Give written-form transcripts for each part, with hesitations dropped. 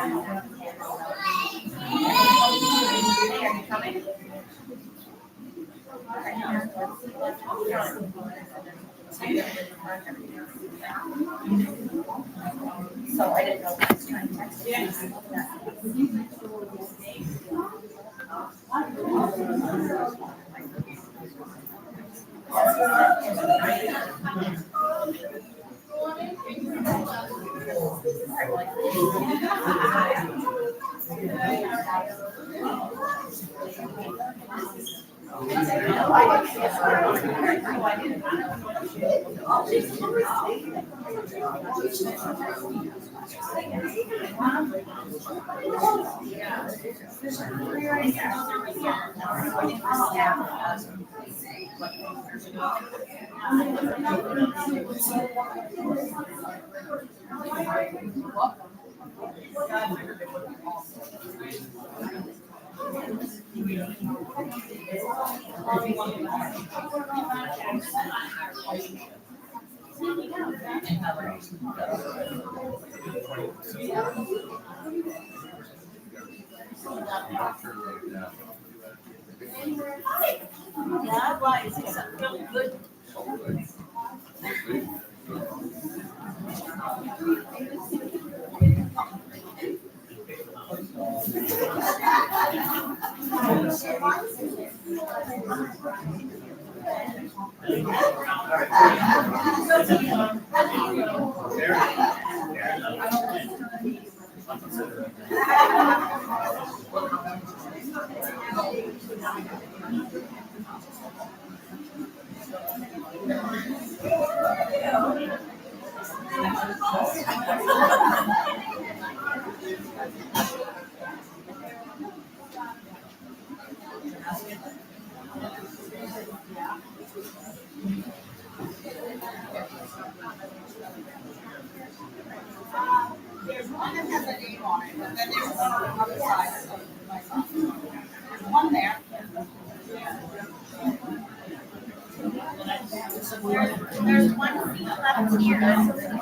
So I didn't know if I was trying to text you. Yeah, why? Is it something really good? There's one that has a name on it, and then there's one on the other side of my phone. There's one there. There's one seat left here, and then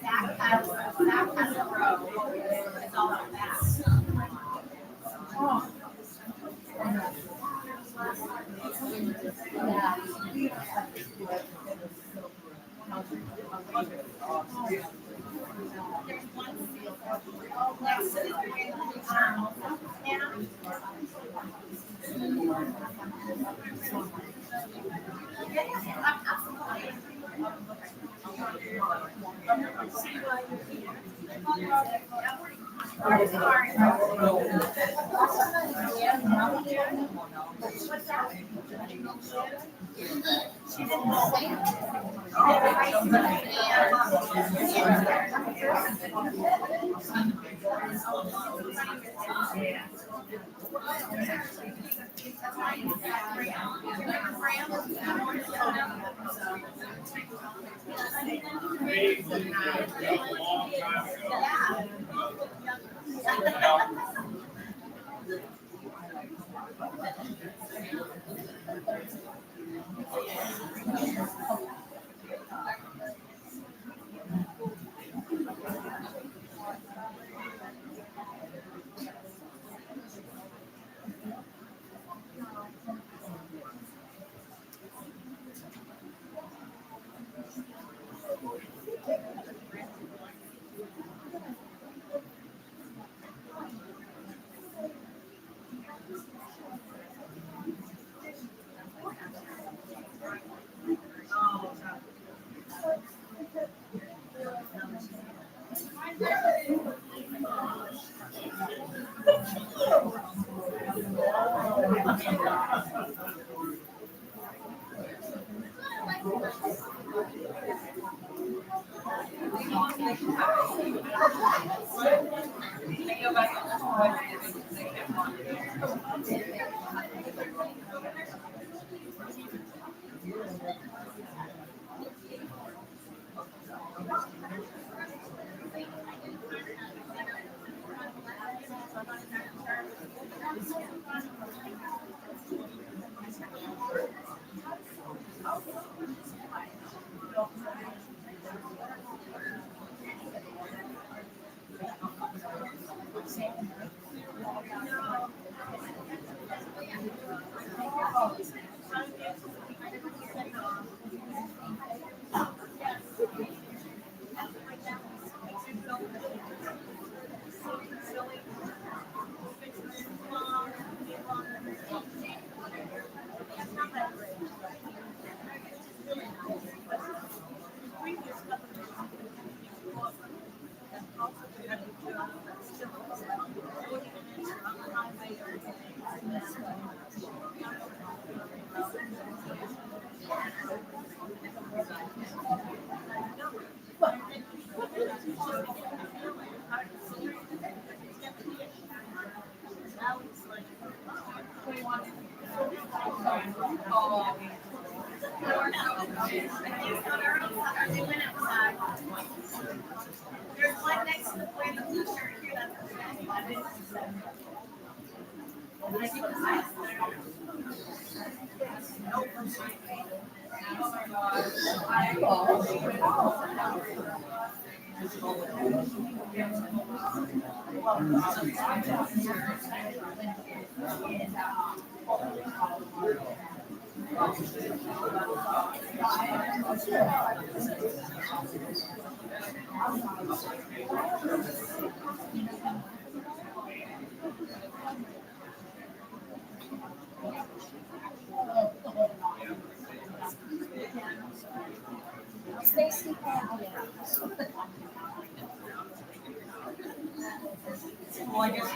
back has a row. It's all out back. There's one seat next to There's one next to the boy in the blue shirt here. Stacy Graduation. Well, I guess.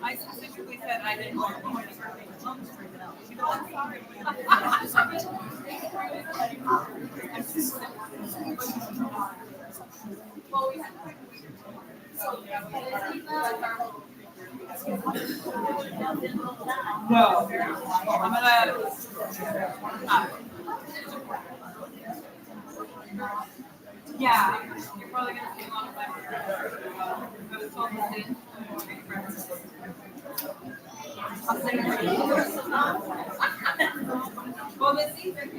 I specifically said I didn't want to point her things. You know, I'm sorry. No, I'm gonna. Yeah, you're probably gonna see a lot of I was told to sit. Well, this season,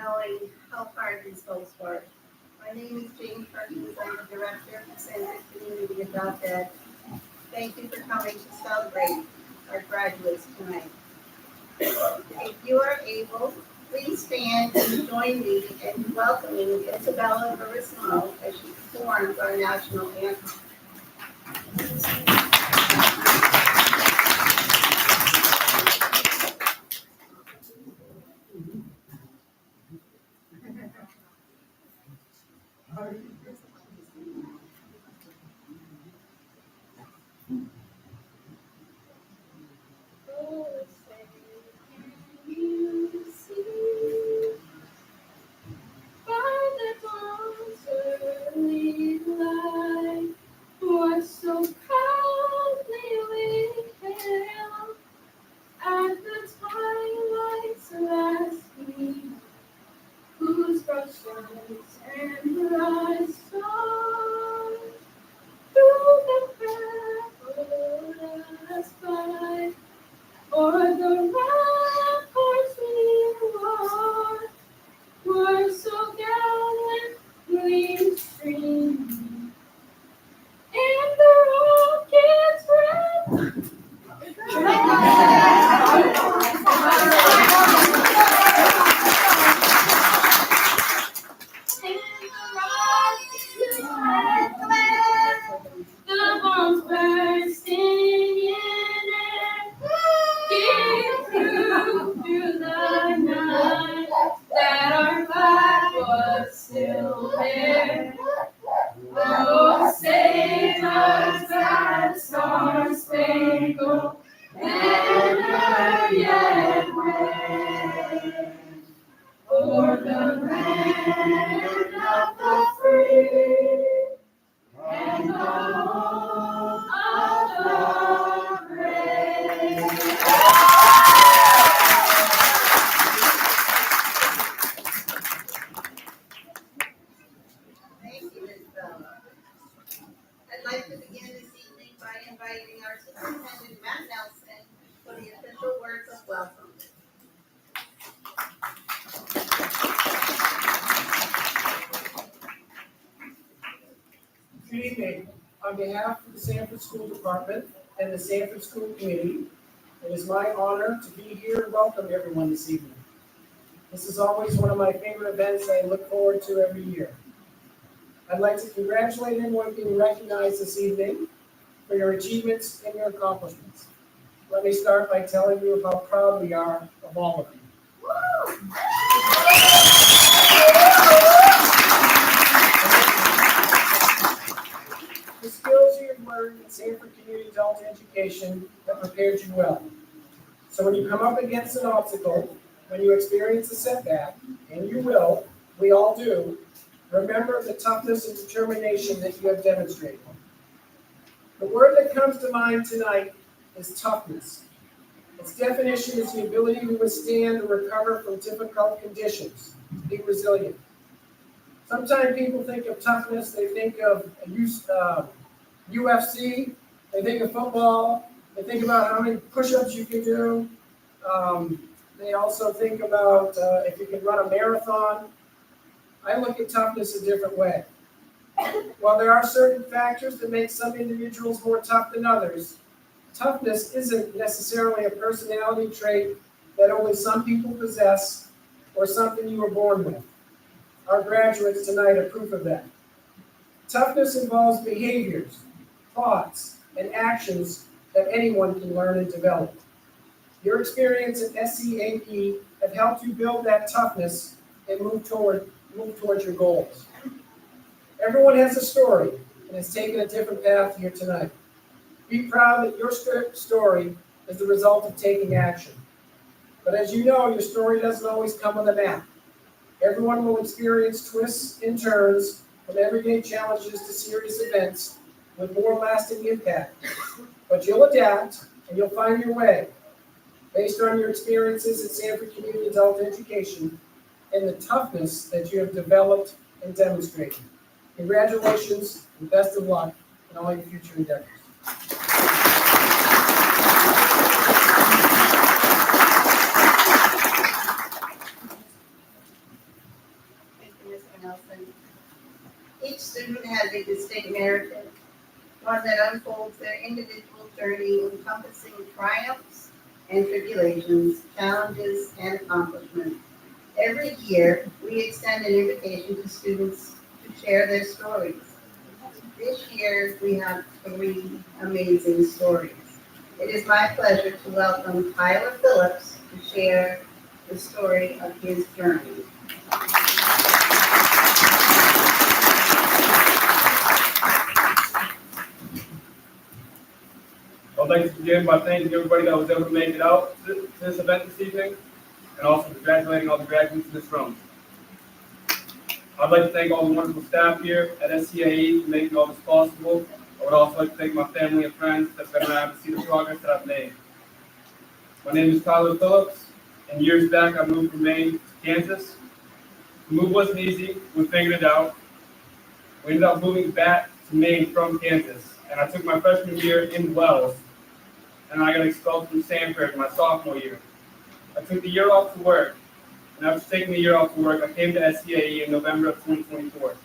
knowing how hard these folks work. My name is Jane Perkins. I'm the director of the Center Community Adult Ed. Thank you for coming to celebrate our graduates tonight. If you are able, please stand and join me in welcoming Isabella Verissimo as she performs our national anthem. I'd like to begin this evening by inviting our Superintendent Matt Nelson for the official words of welcome. Good evening. On behalf of the Sanford School Department and the Sanford School Committee, it is my honor to be here and welcome everyone this evening. This is always one of my favorite events I look forward to every year. I'd like to congratulate anyone being recognized this evening for your achievements and your accomplishments. Let me start by telling you how proud we are of all of you. The skills you have learned in Sanford Community Adult Education have prepared you well. So when you come up against an obstacle, when you experience a setback, and you will, we all do, remember the toughness and determination that you have demonstrated. The word that comes to mind tonight is toughness. Its definition is the ability to withstand or recover from difficult conditions, to be resilient. Sometimes people think of toughness, they think of UFC, they think of football, they think about how many push-ups you can do. They also think about if you can run a marathon. I look at toughness a different way. While there are certain factors that make some individuals more tough than others, toughness isn't necessarily a personality trait that only some people possess or something you were born with. Our graduates tonight are proof of that. Toughness involves behaviors, thoughts, and actions that anyone can learn and develop. Your experience at SCAE have helped you build that toughness and move towards your goals. Everyone has a story and has taken a different path here tonight. Be proud that your story is the result of taking action. But as you know, your story doesn't always come with a map. Everyone will experience twists and turns from everyday challenges to serious events with more lasting impact. But you'll adapt and you'll find your way based on your experiences at Sanford Community Adult Education and the toughness that you have developed and demonstrated. Congratulations and best of luck in all your future endeavors. Each student has a distinct narrative, one that unfolds their individual journey encompassing triumphs and tribulations, challenges and accomplishments. Every year, we extend an invitation to students to share their stories. This year, we have 3 amazing stories. It is my pleasure to welcome Tyler Phillips to share the story of his journey. I'd like to begin by thanking everybody that was able to make it out to this event this evening, and also congratulating all the graduates in this room. I'd like to thank all the wonderful staff here at SCAE for making all this possible. I would also like to thank my family and friends that have been around to see the progress that I've made. My name is Tyler Phillips, and years back I moved from Maine to Kansas. The move wasn't easy, we figured it out. We ended up moving back to Maine from Kansas, and I took my freshman year in Wells, and I got expelled from Sanford my sophomore year. I took the year off to work, and after taking the year off to work, I came to SCAE in November of 2024.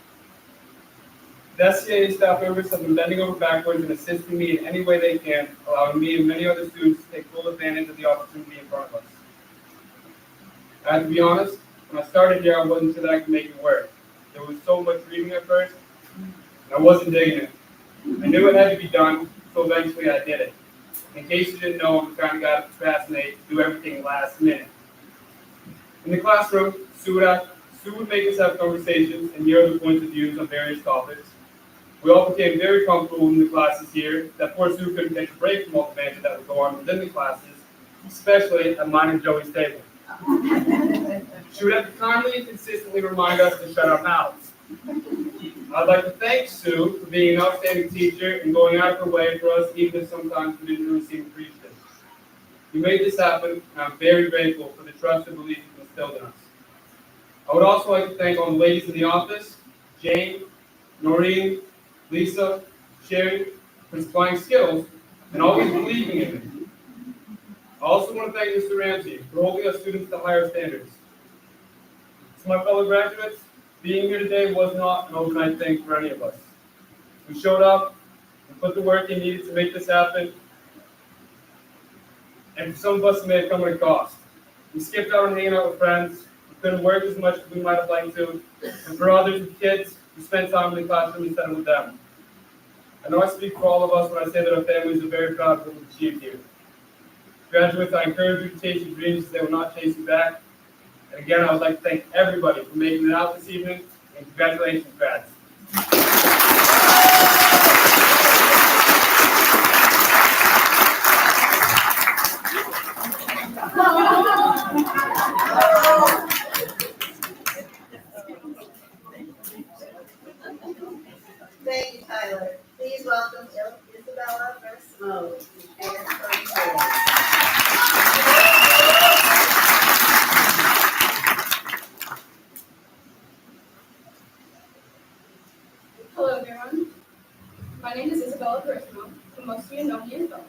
The SCAE staff members have been bending over backwards and assisting me in any way they can, allowing me and many other students to take full advantage of the opportunity in front of us. I have to be honest, when I started here, I wasn't sure that I could make it work. There was so much reading at first, and I wasn't digging it. I knew it had to be done, so eventually I did it. In case you didn't know, I'm the kind of guy to procrastinate, do everything last minute. In the classroom, Sue would make us have conversations and hear other points of views on various topics. We all became very comfortable in the classes here, that poor Sue couldn't take a break from all the banter that would go on within the classes, especially at mine and Joey's table. She would have to kindly and consistently remind us to shut our mouths. I'd like to thank Sue for being an outstanding teacher and going out of her way for us, even if sometimes we didn't really seem appreciative. You made this happen, and I'm very grateful for the trust and belief you instilled in us. I would also like to thank all the ladies in the office, Jane, Noreen, Lisa, Sherry, for supplying skills and always believing in me. I also want to thank Mr. Ramsey for holding us students to higher standards. To my fellow graduates, being here today was not an overnight thing for any of us. We showed up and put the work in needed to make this happen, and for some of us it may have come at a cost. We skipped out on hanging out with friends, we couldn't work as much as we might have liked to, and for others with kids, we spent time in the classroom instead of with them. I know I speak for all of us when I say that our families are very proud of what we've achieved here. Graduates, I encourage you to chase your dreams as they will not chase you back. And again, I would like to thank everybody for making it out this evening, and congratulations, grads. Thank you, Tyler. Please welcome Isabella Versmo to share her story. Hello everyone, my name is Isabella Versmo, and most of you know me as Bella.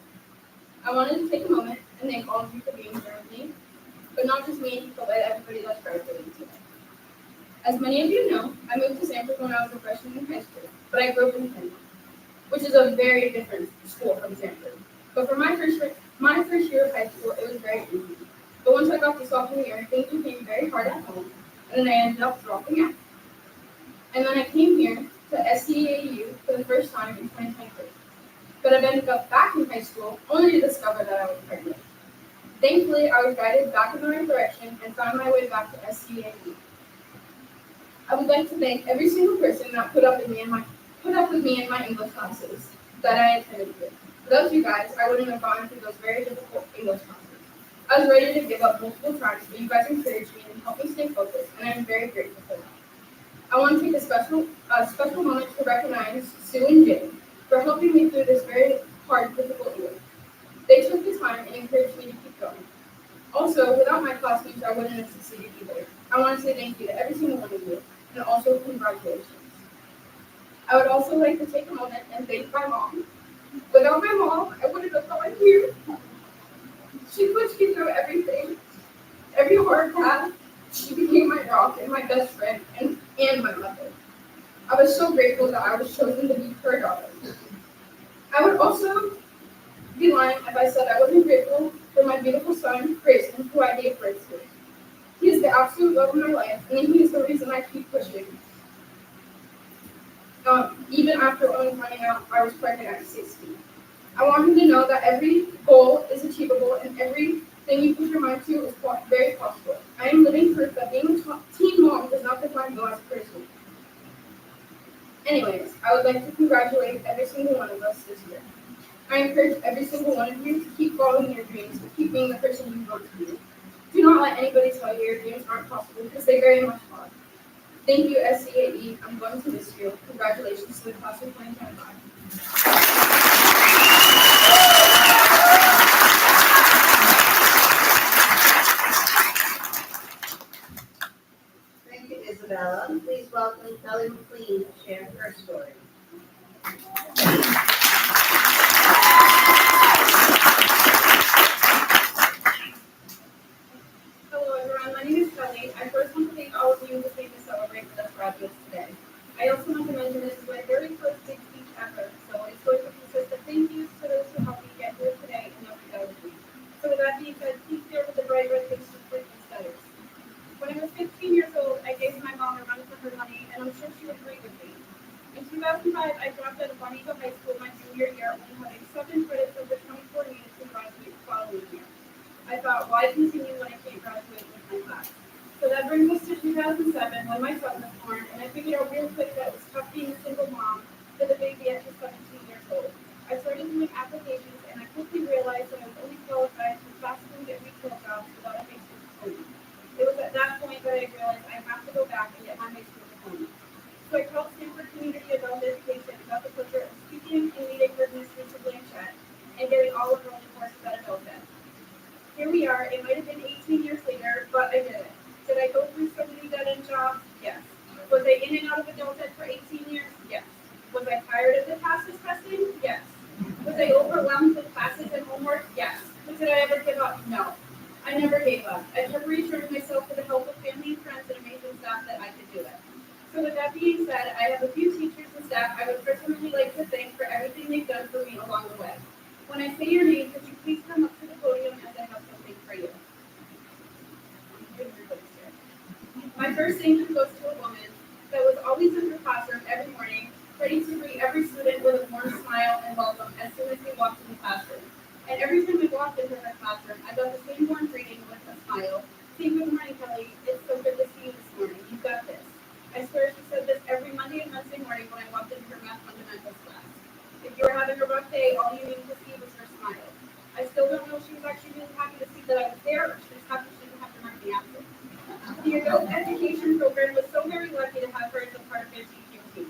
I wanted to take a moment and thank all of you for being here with me, but not just me, but everybody that's graduating today. As many of you know, I moved to Sanford when I was a freshman in high school, but I grew up in Finland, which is a very different school from Sanford. But for my first year of high school, it was very easy. But once I got to sophomore year, things became very hard at home, and then I ended up dropping out. And then I came here to SCAU for the first time in 2023. But I've ended up back in high school only to discover that I was pregnant. Thankfully, I was guided back in the right direction and found my way back to SCAU. I would like to thank every single person that put up with me in my English classes that I attended with. Without you guys, I wouldn't have gone through those very difficult English classes. I was ready to give up multiple times, but you guys encouraged me and helped me stay focused, and I'm very grateful for that. I want to take a special moment to recognize Sue and Jane for helping me through this very hard, difficult year. They took the time and encouraged me to keep going. Also, without my classmates, I wouldn't have succeeded either. I want to say thank you to every single one of you, and also congratulations. I would also like to take a moment and thank my mom. Without my mom, I wouldn't have gone here. She pushed me through everything, every hard path. She became my rock and my best friend and my mother. I was so grateful that I was chosen to be her daughter. I would also be lying if I said I wasn't grateful for my beautiful son, Grayson, who I gave birth to. He is the absolute love of my life, and he is the reason I keep pushing. Even after only finding out I was pregnant at 16. I want him to know that every goal is achievable and everything you put your mind to is very possible. I am living proof that being a teen mom does not define me as a person. Anyways, I would like to congratulate every single one of us this year. I encourage every single one of you to keep following your dreams and keep being the person you want to be. Do not let anybody tell you your dreams aren't possible because they very much are. Thank you, SCAE. I'm going to miss you. Congratulations to the class of 2025. Thank you, Isabella. Please welcome Kelly McLean to share her story. Hello everyone, my name is Kelly. I first want to thank all of you who came to celebrate with us graduates today. I also want to mention this is my very first big speech ever, so it's going to consist of thank yous to those who helped me get here today and every day with me. So with that being said, please bear with the bright red faces with these letters. When I was 15 years old, I gave my mom a run for her money, and I'm sure she would agree with me. In 2005, I dropped out of Bonita High School my junior year, only having 7 credits over 24 needed to graduate the following year. I thought, why continue when I can't graduate with my class? So that brings us to 2007 when my son was born, and I figured out real quick that it was tough being a single mom with a baby at just 17 years old. I started doing applications, and I quickly realized that I was only qualified for fast food and retail jobs without a high school diploma. It was at that point that I realized I have to go back and get my high school diploma. So I called Stanford Community Adult Education about the pleasure of speaking and meeting with Ms. Lisa Blanchett and getting all of her own courses at Adult Ed. Here we are. It might have been 18 years later, but I did it. Did I go through so many dead-end jobs? Yes. Was I in and out of adult ed for 18 years? Yes. Was I tired of the PASS testing? Yes. Was I overwhelmed with classes and homework? Yes. But did I ever give up? No. I never gave up. I kept reassuring myself with the help of family and friends and amazing staff that I could do it. So with that being said, I have a few teachers and staff I would personally like to thank for everything they've done for me along the way. When I say your name, could you please come up to the podium as I have something for you? My first thank you goes to a woman that was always in her classroom every morning, ready to greet every student with a warm smile and welcome as soon as they walked in the classroom. And every time I walked into her classroom, I got the same warm greeting with a smile. Say, good morning, Kelly. It's so good to see you this morning. You've got this. I swear she said this every Monday and Wednesday morning when I walked into her math fundamentals class. If you were having a rough day, all you needed to see was her smile. I still don't know if she was actually really happy to see that I was there, or she was happy she didn't have to mark me absent. The adult education program was so very lucky to have her as a part of their teaching team.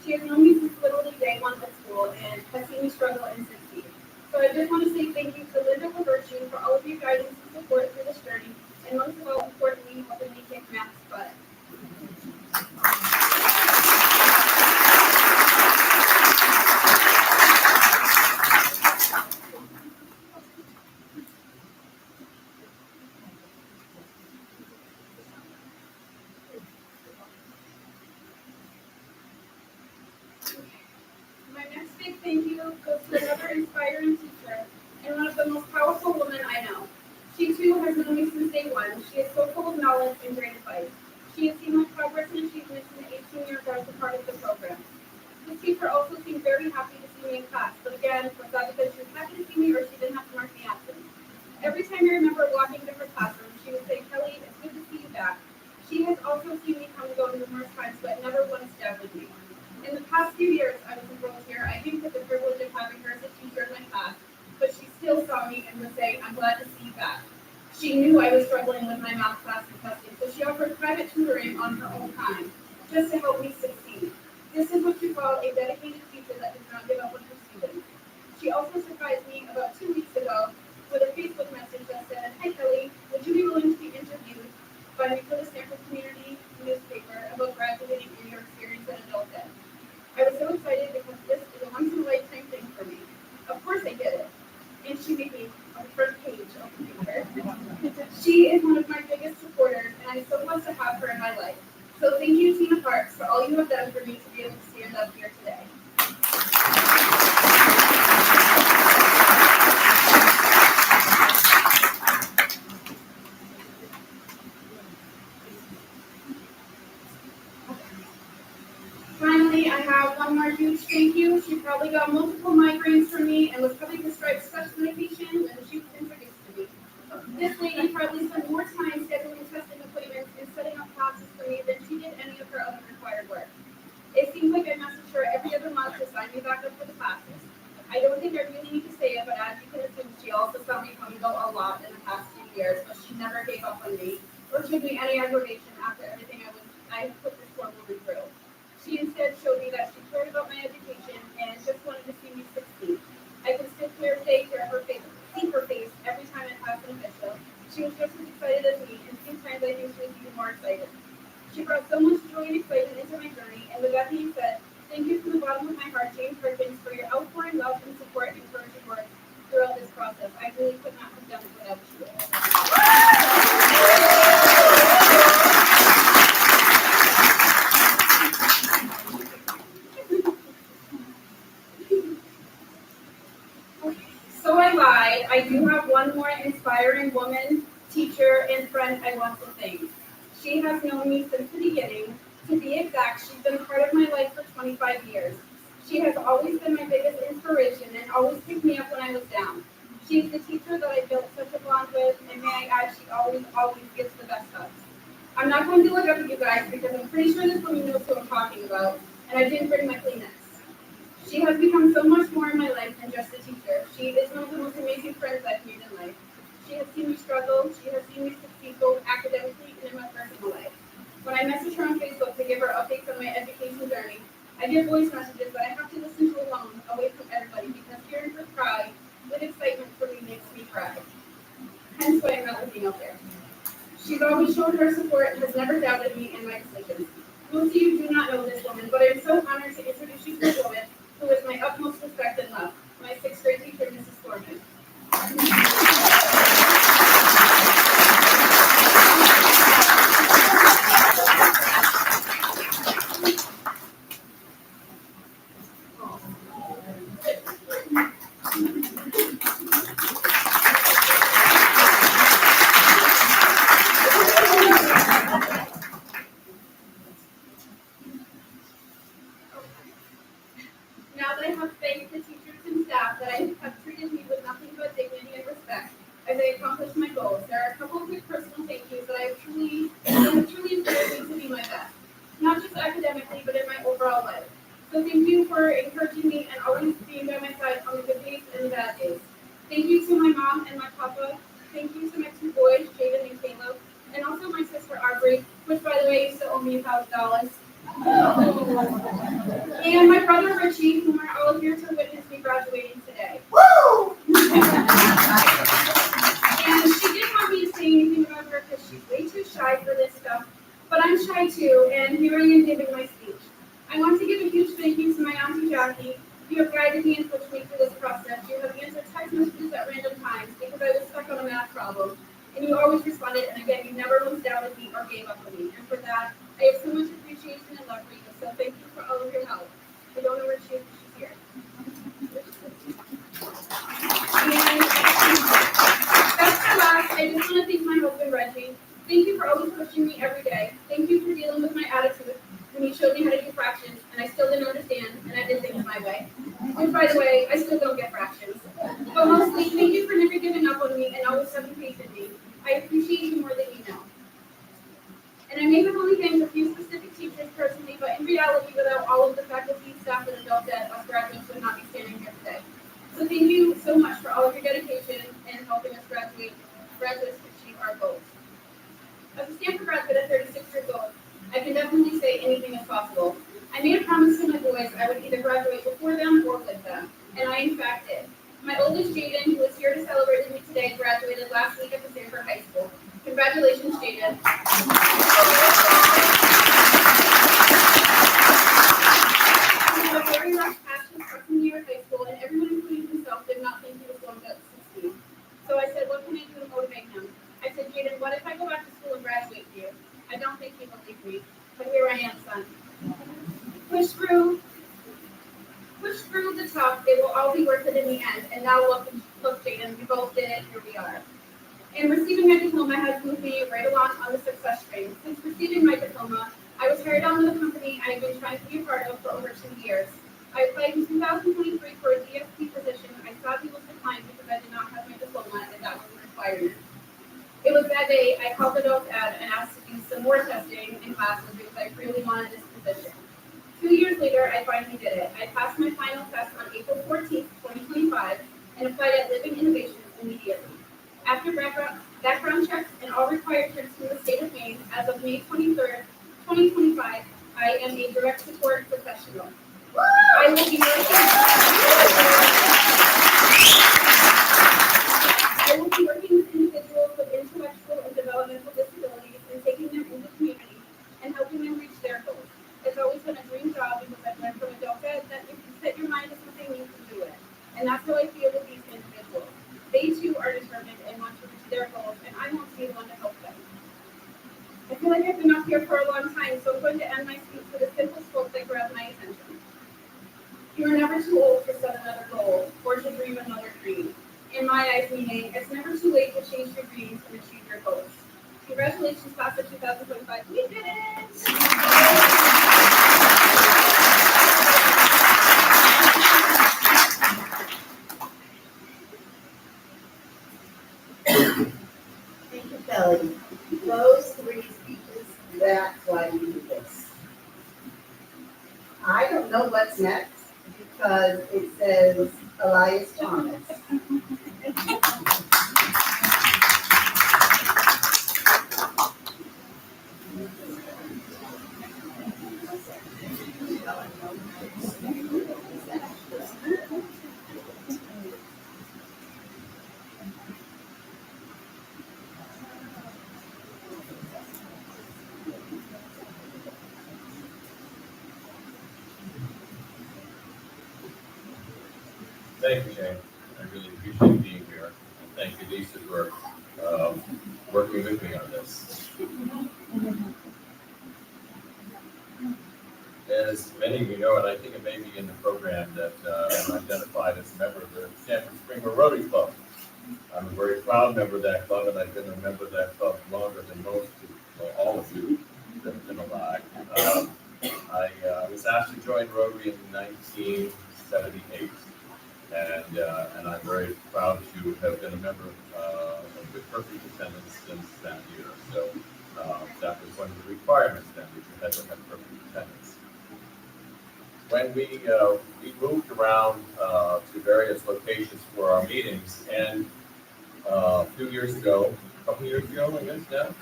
She has known me since literally day one at school and has seen me struggle and succeed. So I just want to say thank you to Linda Labertine for all of your guidance and support through this journey, and most of all, importantly, helping me kick math's butt. My next big thank you goes to another inspiring teacher and one of the most powerful women I know. She too has known me since day one. She is so full of knowledge and great advice. She has seen my progress and achievements in the 18 years I was a part of the program. This teacher also seemed very happy to see me in class, but again, was that because she was happy to see me or she didn't have to mark me absent? Every time I remember walking to her classroom, she would say, Kelly, it's good to see you back. She has also seen me come and go numerous times, but never once doubted me. In the past few years I was enrolled here, I didn't get the privilege of having her as a teacher in my class, but she still saw me and would say, I'm glad to see you back. She knew I was struggling with my math class and testing, so she offered private tutoring on her own time, just to help me succeed. This is what you call a dedicated teacher that does not give up on her students. She also surprised me about 2 weeks ago with a Facebook message that said, Hi Kelly, would you be willing to be interviewed by me for the Stanford Community newspaper about graduating in your experience at Adult Ed? I was so excited because this is a once-in-a-lifetime thing for me. Of course I did it. And she made me on the front page of the paper. She is one of my biggest supporters, and I'm so blessed to have her in my life. So thank you, Tina Parks, for all you have done for me to be have one more huge thank you. She probably got multiple migraines from me and was probably prescribed such medication when she was introduced to me. This lady probably spent more time scheduling testing appointments and setting up classes for me than she did any of her other required work. It seems like I message her every other month to sign me back up for the classes. I don't think I really need to say it, but as you can assume, she also saw me come and go a lot in the past few years, but she never gave up on me or showed me any aggravation after everything I put this poor woman through. She instead showed me that she cared about my education and just wanted to see me succeed. I could still hear her face, see her face every time I passed an official. She was just as excited as me, and sometimes I think she was even more excited. She brought so much joy and excitement into my journey, and with that being said, thank you from the bottom of my heart, Jane Perkins, for your outpouring love and support and encouraging words throughout this process. I really could not have done it without you. So I lied. I do have one more inspiring woman, teacher, and friend I want to thank. She has known me since the beginning. To be exact, she's been part of my life for 25 years. She has always been my biggest inspiration and always picked me up when I was down. She's the teacher that I built such a bond with, and may I add, she always gives the best hugs. I'm not going to look up at you guys because I'm pretty sure this woman knows who I'm talking about, and I didn't bring my Kleenex. She has become so much more in my life than just a teacher. She is one of the most amazing friends I've made in life. She has seen me struggle. She has seen me succeed both academically and in my personal life. When I message her on Facebook to give her updates on my education journey, I get voice messages that I have to listen to alone, away from everybody, because hearing her cry with excitement for me makes me cry. Hence why I'm not looking out there. She's always shown her support and has never doubted me and my decisions. Most of you do not know this woman, but I'm so honored to introduce you to a woman who is my utmost respect and love, my sixth grade teacher, Mrs. Foreman. Now that I have thanked the teachers and staff that have treated me with nothing but dignity and respect as I accomplish my goals, there are a couple of quick personal thank yous that have truly inspired me to be my best, not just academically, but in my overall life. So thank you for encouraging me and always being by my side on the good days and the bad days. Thank you to my mom and my papa. Thank you to my two boys, Jaden and Caleb, and also my sister Aubrey, which by the way used to owe me $1,000. And my brother Richie, whom are all here to witness me graduating today. Woo! And she didn't want me to say anything about her because she's way too shy for this stuff, but I'm shy too, and here I am giving my speech. I want to give a huge thank you to my Auntie Jackie. You have guided me and pushed me through this process. You have answered text messages at random times because I was stuck on a math problem, and you always responded, and again, you never once doubted me or gave up on me. And for that, I have so much appreciation and love for you, so thank you for all of your help. I don't know where she is, but she's here. And that's my last. I just want to thank my husband, Reggie. Thank you for always pushing me every day. Thank you for dealing with my attitude when you showed me how to do fractions, and I still didn't understand, and I did things my way. Which, by the way, I still don't get fractions. But mostly, thank you for never giving up on me and always having faith in me. I appreciate you more than you know. And I may have only thanked a few specific teachers personally, but in reality, without all of the faculty, staff, and adult debt, us graduates would not be standing here today. So thank you so much for all of your dedication and helping us graduates achieve our goals. As a Stanford graduate at 36 years old, I can definitely say anything is possible. I made a promise to my boys I would either graduate before them or with them, and I in fact did. My oldest, Jaden, who is here to celebrate with me today, graduated last week at the Stanford High School. Congratulations, Jaden. He had a very rough patch his freshman year of high school, and everyone, including himself, did not think he was going to succeed. So I said, what can I do to motivate him? I said, Jaden, what if I go back to school and graduate with you? I don't think he believed me, but here I am, son. Push through the tough, it will all be worth it in the end. And now look, Jaden, we both did it, here we are. And receiving my diploma has moved me right along on the success train. Since receiving my diploma, I was hired on with a company I've been trying to be a part of for over 2 years. I applied in 2023 for a DSP position. I sadly was declined because I did not have my diploma and that was a requirement. It was that day I called the notes ad and asked to do some more testing in classes because I really wanted this position. 2 years later, I finally did it. I passed my final test on April 14th, 2025, and applied at Living Innovations immediately. After background checks and all required checks from the state of Maine, as of May 23rd, 2025, I am a direct support professional. I will be working with individuals with intellectual and developmental disabilities and taking them into the community and helping them reach their goals. It's always been a dream job because I've learned from adult ed that if you set your mind to something, you can do it. And that's how I feel with these individuals. They too are determined and want to reach their goals, and I want to be the one to help them. I feel like I've been up here for a long time, so I'm going to end my speech with a simple quote that grabbed my attention. You are never too old to set another goal or to dream another dream. In my eyes, meaning it's never too late to change your dreams and achieve your goals. Congratulations, class of 2025. We did it! Thank you, Kelly. Those three speeches, that's why we do this. I don't know what's next because it says Elias Thomas. Thank you, Jane. I really appreciate being here. And thank you, Lisa, for working with me on this. As many of you know, and I think it may be in the program, that I'm identified as a member of the Sanford Springer Rotary Club. I'm a very proud member of that club, and I've been a member of that club longer than all of you that have been alive. I was asked to join Rotary in 1978. And I'm very proud to have been a member with perfect attendance since that year. So that was one of the requirements then, that you had to have perfect attendance. When we moved around to various locations for our meetings, and a couple years ago, I guess now,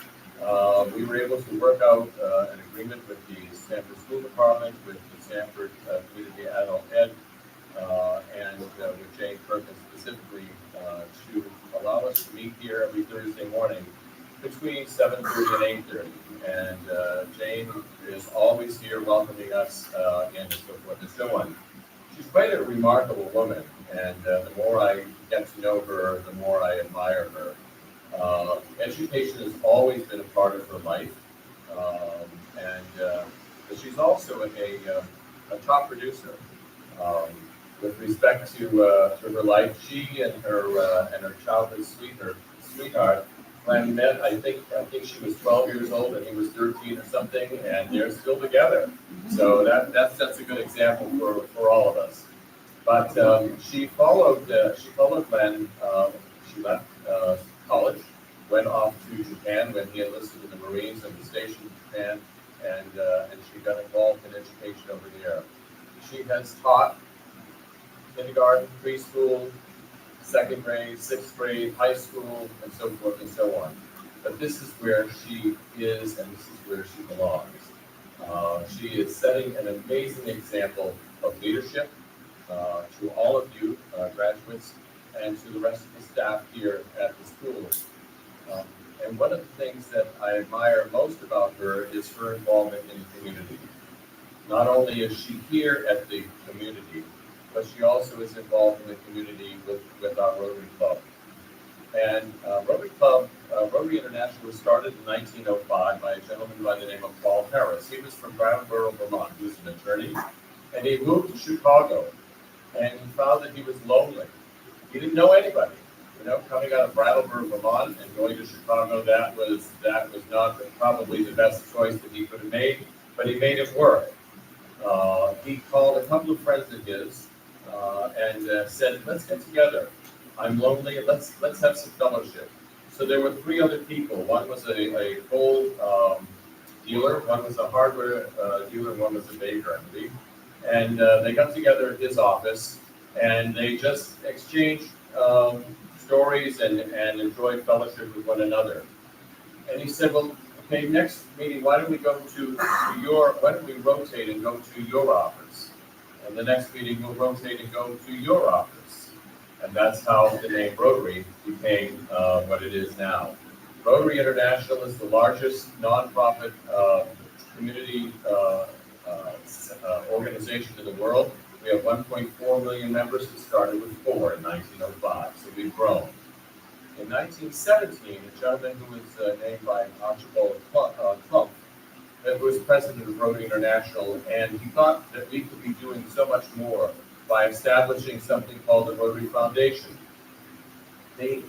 we were able to work out an agreement with the Sanford School Department, with the Sanford Community Adult Ed, and with Jane Perkins specifically, to allow us to meet here every Thursday morning between 7:30 and 8:30. And Jane is always here welcoming us and so forth and so on. She's quite a remarkable woman, and the more I get to know her, the more I admire her. Education has always been a part of her life, but she's also a top producer. With respect to her life, she and her childhood sweetheart, when met, I think she was 12 years old and he was 13 or something, and they're still together. So that sets a good example for all of us. But she followed Glenn. She left college, went off to Japan when he enlisted in the Marines and was stationed in Japan, and she got involved in education over there. She has taught kindergarten, preschool, second grade, sixth grade, high school, and so forth and so on. But this is where she is, and this is where she belongs. She is setting an amazing example of leadership to all of you graduates and to the rest of the staff here at the school. And one of the things that I admire most about her is her involvement in the community. Not only is she here at the community, but she also is involved in the community with our Rotary Club. And Rotary International was started in 1905 by a gentleman by the name of Paul Harris. He was from Brattleboro, Vermont. He was an attorney, and he moved to Chicago, and he found that he was lonely. He didn't know anybody. Coming out of Brattleboro, Vermont, and going to Chicago, that was not probably the best choice that he could have made. but he made it work. He called a couple of friends of his and said, "Let's get together. I'm lonely. Let's have some fellowship." So there were three other people. One was a coal dealer, one was a hardware dealer, and one was a baker, I believe. And they got together at his office, and they just exchanged stories and enjoyed fellowship with one another. And he said, "Well, okay, next meeting, why don't we why don't we rotate and go to your office? And the next meeting, we'll rotate and go to your office." And that's how the name Rotary became what it is now. Rotary International is the largest nonprofit community organization in the world. We have 1.4 million members. We started with 4 in 1905, so we've grown. In 1917, a gentleman who was named by Archibald Clump, who was president of Rotary International, and he thought that we could be doing so much more by establishing something called the Rotary Foundation.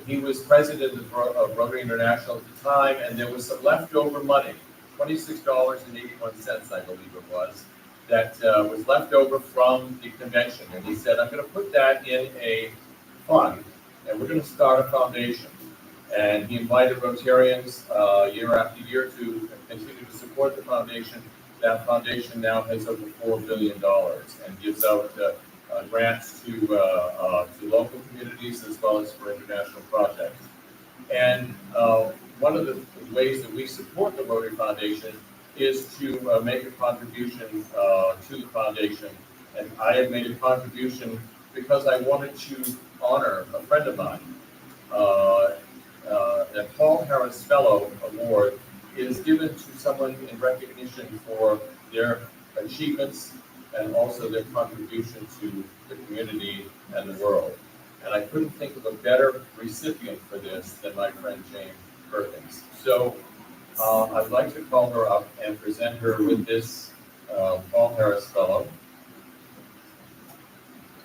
He was president of Rotary International at the time, and there was some leftover money, $26.81, I believe it was, that was left over from the convention. And he said, "I'm going to put that in a fund, and we're going to start a foundation." And he invited Rotarians year after year to continue to support the foundation. That foundation now has over $4 billion and gives out grants to local communities as well as for international projects. And one of the ways that we support the Rotary Foundation is to make a contribution to the foundation. And I have made a contribution because I wanted to honor a friend of mine. The Paul Harris Fellow Award is given to someone in recognition for their achievements and also their contribution to the community and the world. And I couldn't think of a better recipient for this than my friend Jane Perkins. So I'd like to call her up and present her with this Paul Harris Fellow.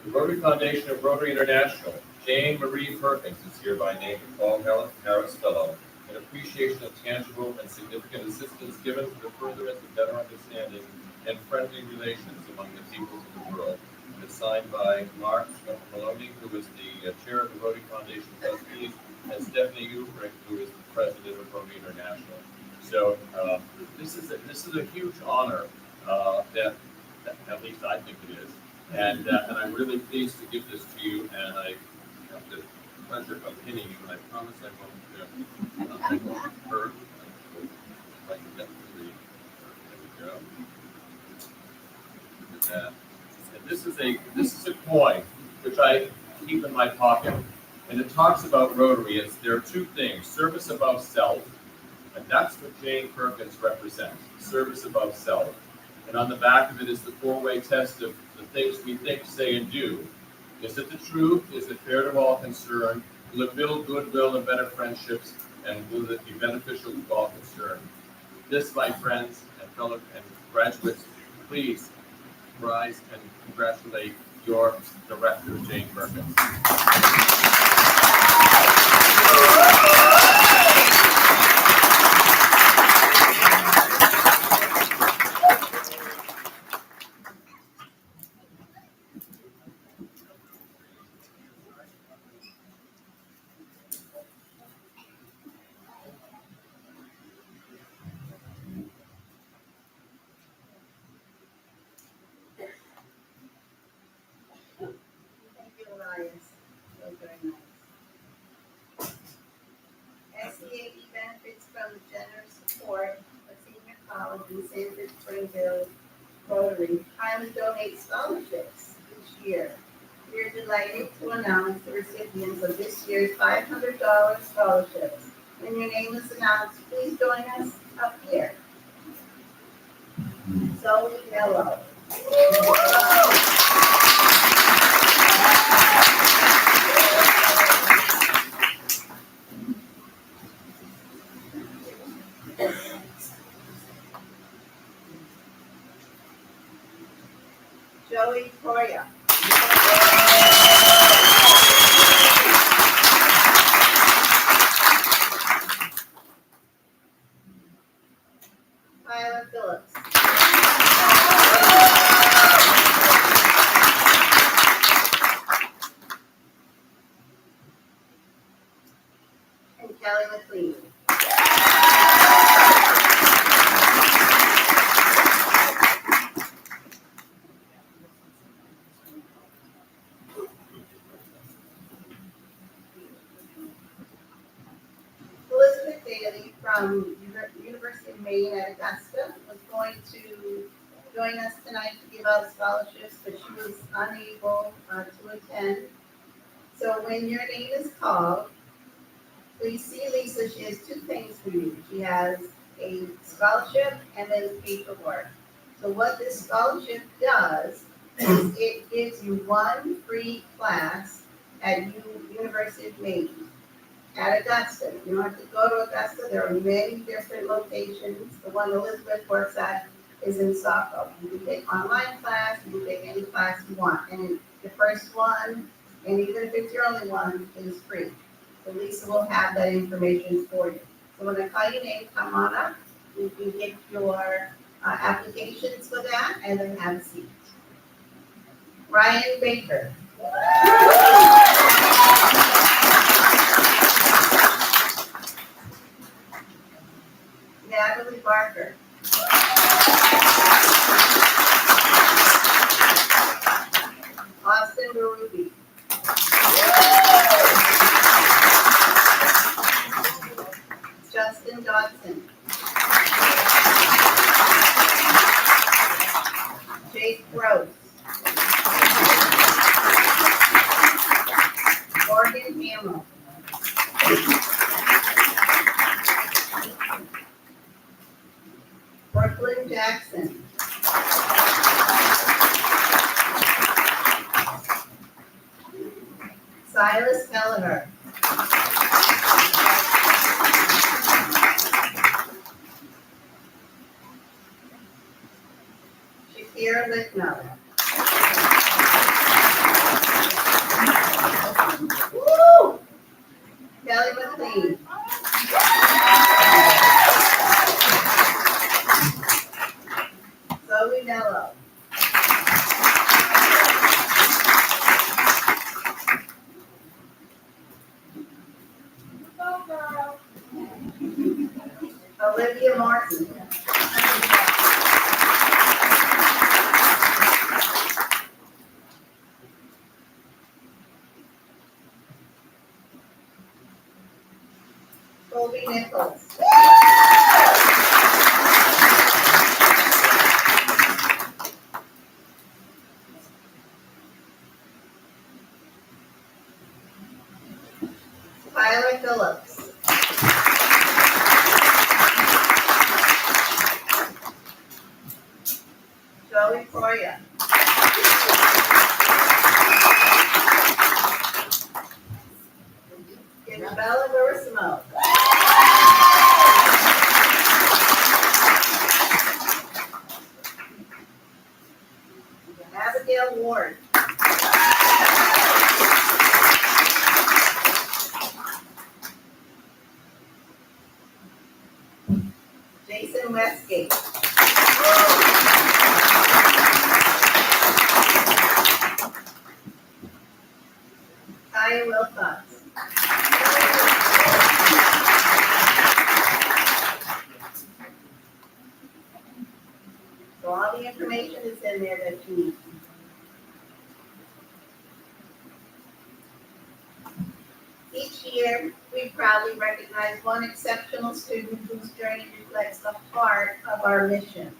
The Rotary Foundation of Rotary International, Jane Marie Perkins is hereby named the Paul Harris Fellow in appreciation of tangible and significant assistance given to the furtherance of better understanding and friendly relations among the peoples of the world. And it's signed by Mark Maloney, who is the chair of the Rotary Foundation Trustees, and Stephanie Ubrick, who is the president of Rotary International. So this is a huge honor that at least I think it is. And I'm really pleased to give this to you, and I have the pleasure of pinning you, and I promise I won't hurt. If I can get to the, there we go. Look at that. And this is a coin which I keep in my pocket, and it talks about Rotary. There are two things: service above self, and that's what Jane Perkins represents: service above self. And on the back of it is the four-way test of the things we think, say, and do. Is it the truth? Is it fair to all concerned? Will it build goodwill and better friendships? And will it be beneficial to all concerned? This, my friends and fellow and graduates, please rise and congratulate your director, Jane Perkins. Thank you, Elias. That was very nice. SCAE benefits from the generous support of senior college in Sanford Springville Rotary. Highly donate scholarships each year. We are delighted to announce the recipients of this year's $500 scholarships. When your name is announced, please join us up here. Zoe Mello. Joey Toya. Tyler Phillips. from University of Maine at Augusta was going to join us tonight to give out scholarships, but she was unable to attend. So when your name is called, please see Lisa. She has two things for you. She has a scholarship and then paperwork. So what this scholarship does is it gives you one free class at University of Maine at Augusta. You don't have to go to Augusta. There are many different locations. The one Elizabeth works at is in Saco. You can take online class, you can take any class you want. And the first one, and even if it's your only one, is free. So Lisa will have that information for you. So when I call your name, come on up. You can get your applications for that and then have a seat. Ryan Baker. Natalie Barker. Austin Barubi. Justin Dodson. Jake Gross. Morgan Hamill. Brooklyn Jackson. Silas Kelleher. Shakira Licknow. Woo! Kelly McLean. Zoe Mello. Olivia Martin. Colby Nichols. Tyler Phillips. Joey Coria. Isabella Verissimo. Abigail Ward. Jason Westgate. Kaya Wilcox. So all the information is in there that you need. Each year, we proudly recognize one exceptional student whose journey reflects the heart of our mission.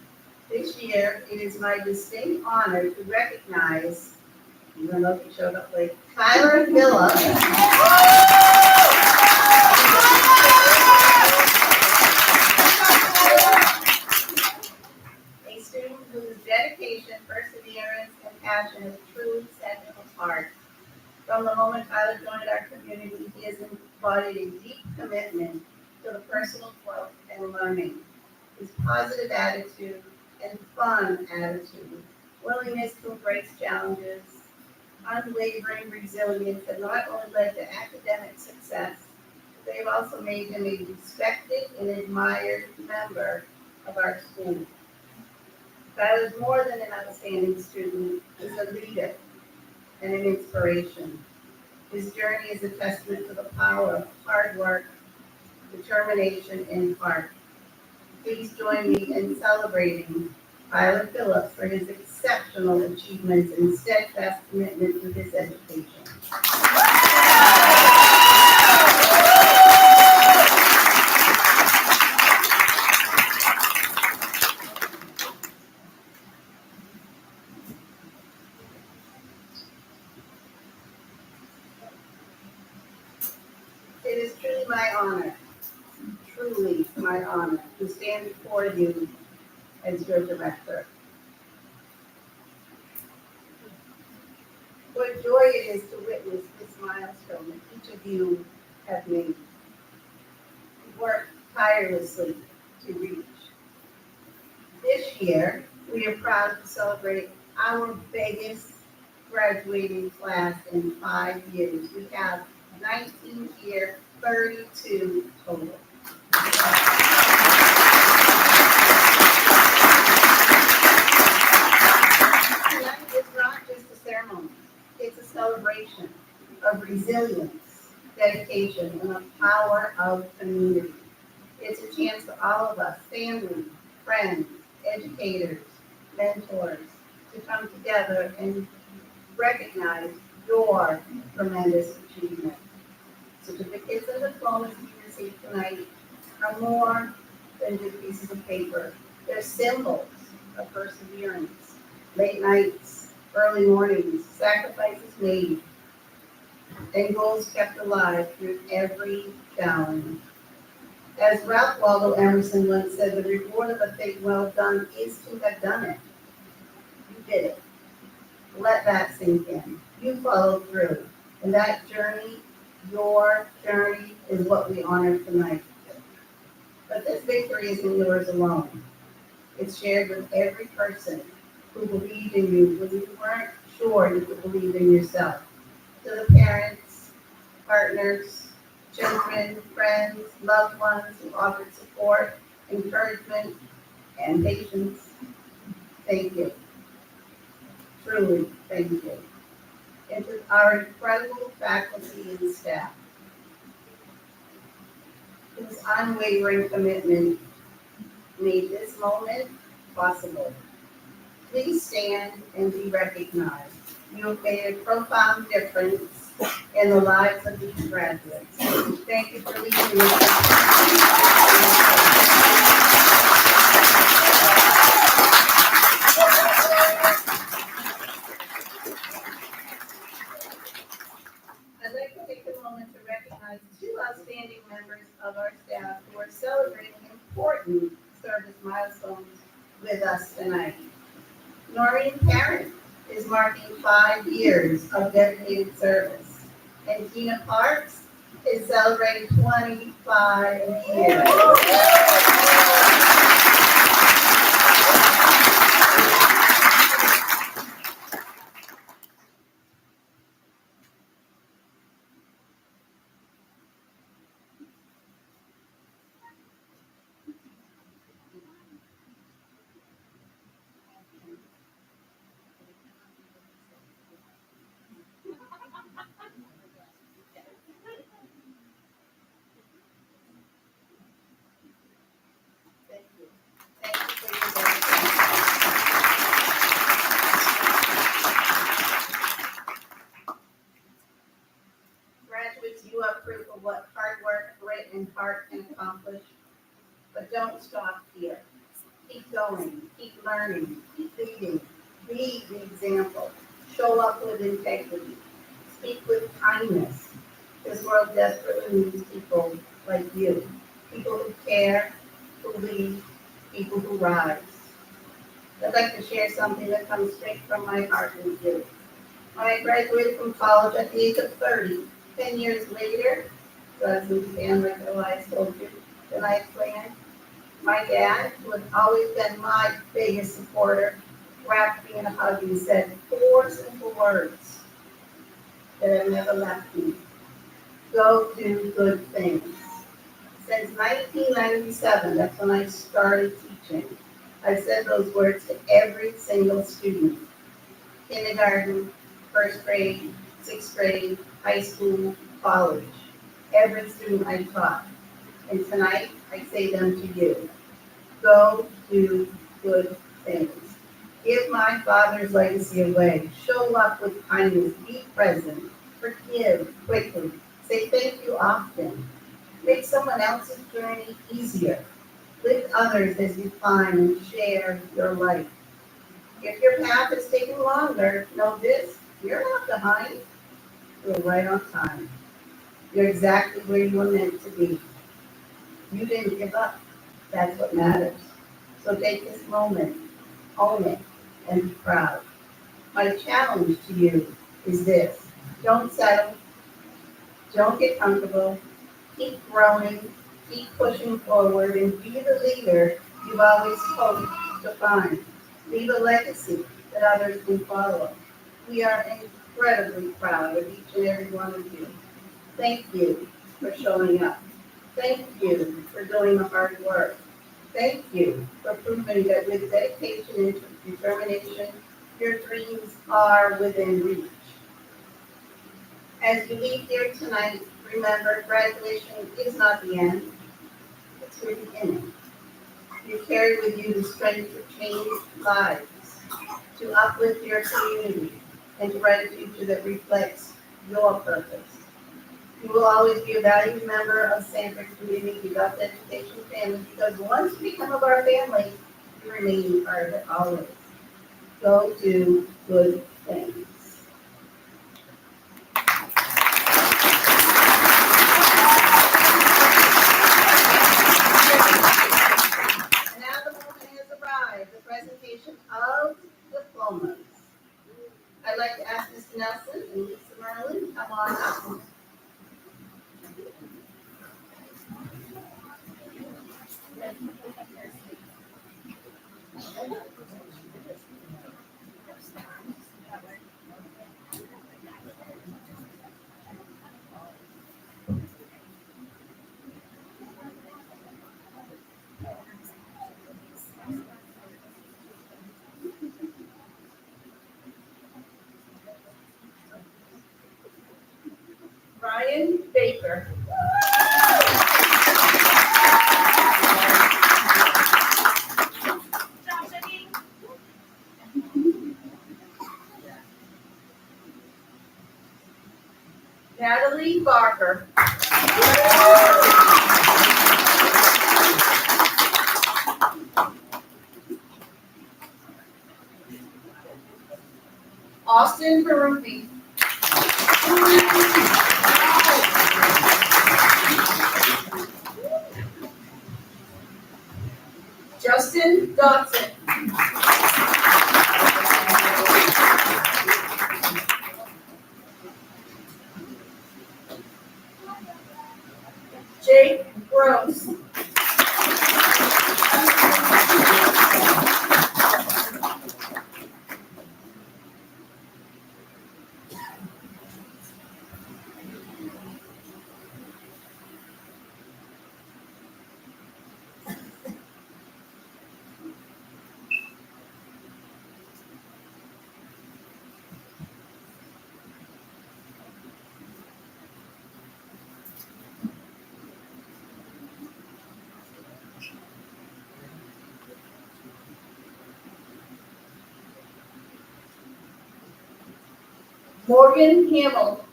This year, it is my distinct honor to recognize, even though he showed up late, Tyler Phillips. A student whose dedication, perseverance, and passion has truly set him apart. From the moment Tyler joined our community, he has embodied a deep commitment to the personal growth and learning. His positive attitude and fun attitude, willingness to embrace challenges, unwavering resilience have not only led to academic success, but they've also made him a respected and admired member of our school. Tyler is more than an outstanding student, he's a leader and an inspiration. His journey is a testament to the power of hard work, determination, and heart. Please join me in celebrating Tyler Phillips for his exceptional achievements and steadfast commitment to his education. It is truly my honor to stand before you as your director. What joy it is to witness this milestone that each of you have made. You worked tirelessly to reach. This year, we are proud to celebrate our biggest graduating class in 5 years. We have 19 here, 32 total. Tonight is not just a ceremony, it's a celebration of resilience, dedication, and the power of community. It's a chance for all of us, family, friends, educators, mentors, to come together and recognize your tremendous achievement. Certificates and diplomas you receive tonight are more than just pieces of paper. They're symbols of perseverance, late nights, early mornings, sacrifices made, and goals kept alive through every challenge. As Ralph Waldo Emerson once said, the reward of a thing well done is to have done it. You did it. Let that sink in. You followed through. And that journey, your journey, is what we honor tonight. But this victory isn't yours alone. It's shared with every person who believed in you when you weren't sure you could believe in yourself. To the parents, partners, children, friends, loved ones who offered support, encouragement, and patience, thank you. Truly, thank you. And to our incredible faculty and staff, whose unwavering commitment made this moment possible. Please stand and be recognized. You have made a profound difference in the lives of these graduates. Thank you for leading I'd like to take a moment to recognize 2 outstanding members of our staff who are celebrating important service milestones with us tonight. Noreen Karen is marking 5 years of dedicated service, and Tina Parks is celebrating 25 years. Thank you. Thank you for your dedication. Graduates, you are proof of what hard work, grit, and heart can accomplish. But don't stop here. Keep going, keep learning, keep leading. Be the example. Show up with integrity. Speak with kindness. This world desperately needs people like you. People who care, who lead, people who rise. I'd like to share something that comes straight from my heart with you. When I graduated from college at the age of 30, 10 years later, so as we began like Elias told you, the night plan, my dad, who had always been my biggest supporter, wrapped me in a hug and said 4 simple words that have never left me. Go do good things. Since 1997, that's when I started teaching, I've said those words to every single student. Kindergarten, first grade, 6th grade, high school, college. Every student I taught. And tonight, I say them to you. Go do good things. Give my father's legacy away. Show up with kindness. Be present. Forgive quickly. Say thank you often. Make someone else's journey easier. Lift others as you climb and share your life. If your path is taking longer, know this, you're not behind. You're right on time. You're exactly where you were meant to be. You didn't give up. That's what matters. So take this moment, own it, and be proud. My challenge to you is this: don't settle, don't get comfortable, keep growing, keep pushing forward, and be the leader you've always hoped to find. Leave a legacy that others can follow. We are incredibly proud of each and every one of you. Thank you for showing up. Thank you for doing the hard work. Thank you for proving that with dedication and determination, your dreams are within reach. As you leave here tonight, remember graduation is not the end, it's your beginning. You carry with you the strength to change lives, to uplift your community, and to write a future that reflects your purpose. You will always be a valued member of Sanford Community Adult Education family because once you become a our family, you remain part of it always. Go do good things. And now the moment has arrived, the presentation of diplomas. I'd like to ask Mr. Nelson and Lisa Merlin to come on up. Ryan Baker. Natalie Barker. Austin Barufi. Justin Dodson. Jake Gross. Morgan Hamill.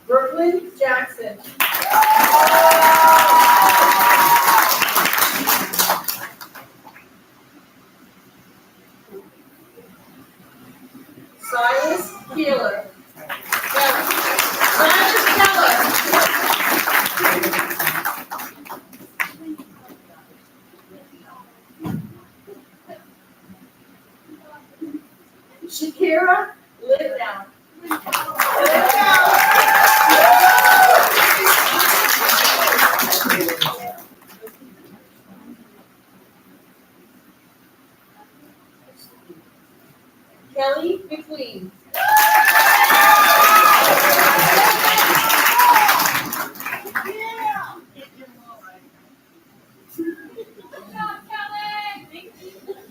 Brooklyn Jackson. Silas Keeler. Silas Keller. Shakira Live Kelly McLean. Good job, Kelly. Thank you.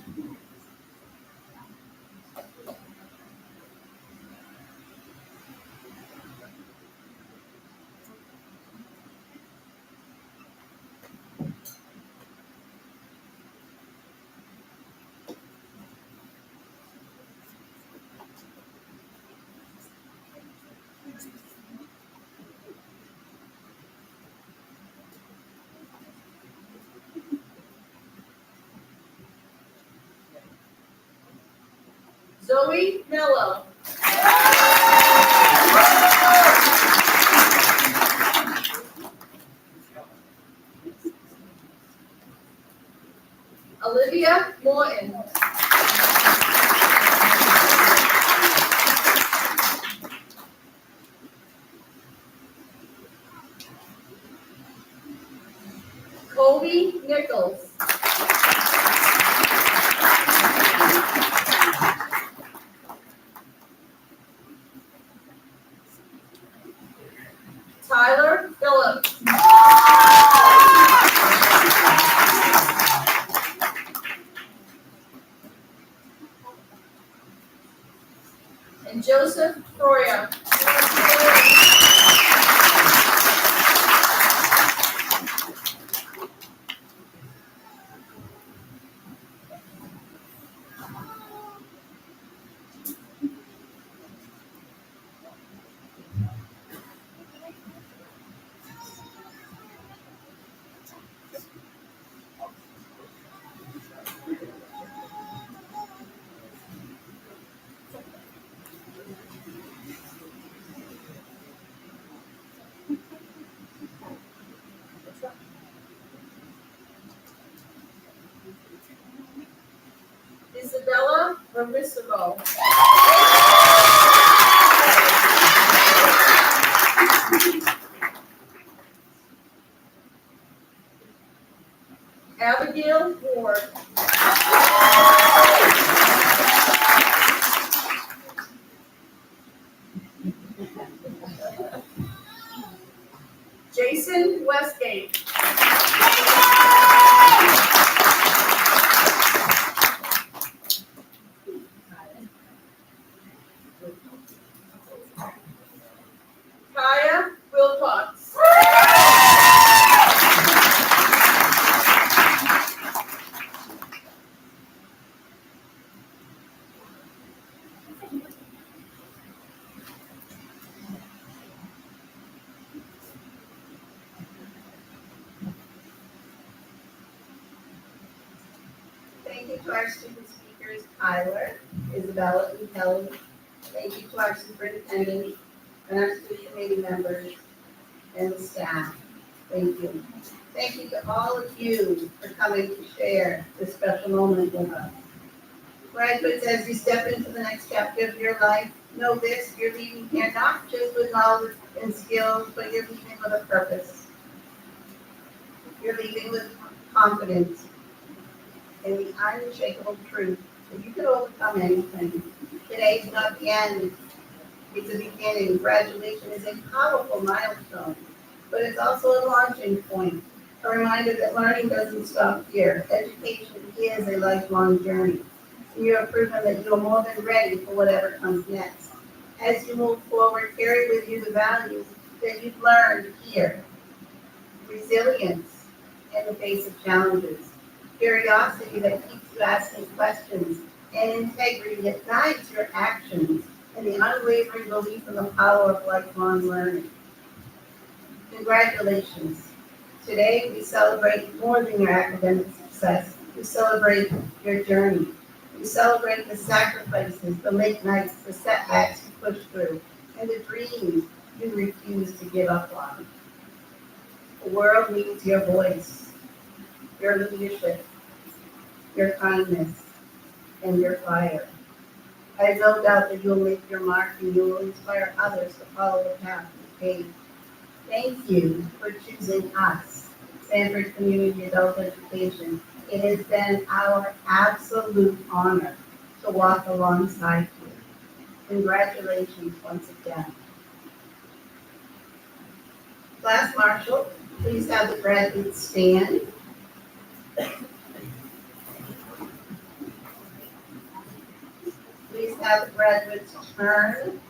Chloe Mello. Olivia Morton. Colby Nichols. Tyler Phillips. And Joseph Troya. Isabella Vermisogo. Abigail Ward. Jason Westgate. Kaya Wilcox. Thank you to our student speakers, Tyler, Isabella, and Kelly. Thank you to our superintendent and our student committee members and the staff. Thank you. Thank you to all of you for coming to share this special moment with us. Graduates, as you step into the next chapter of your life, know this, you're leaving here not just with knowledge and skills, but you're leaving with a purpose. You're leaving with confidence in the unshakable truth that you can overcome anything. Today's not the end, it's a beginning. Graduation is a powerful milestone, but it's also a launching point, a reminder that learning doesn't stop here. Education is a lifelong journey. And you have proven that you are more than ready for whatever comes next. As you move forward, carry with you the values that you've learned here. Resilience in the face of challenges. Curiosity that keeps you asking questions. And integrity that guides your actions. And the unwavering belief in the power of lifelong learning. Congratulations. Today we celebrate more than your academic success. We celebrate your journey. We celebrate the sacrifices, the late nights, the setbacks you pushed through, and the dreams you refuse to give up on. The world needs your voice, your leadership, your kindness, and your fire. I have no doubt that you'll make your mark and you will inspire others to follow the path you paved. Thank you for choosing us, Sanford Community Adult Education. It has been our absolute honor to walk alongside you. Congratulations once again. Class Marshal, please have the graduates stand. Please have the graduates turn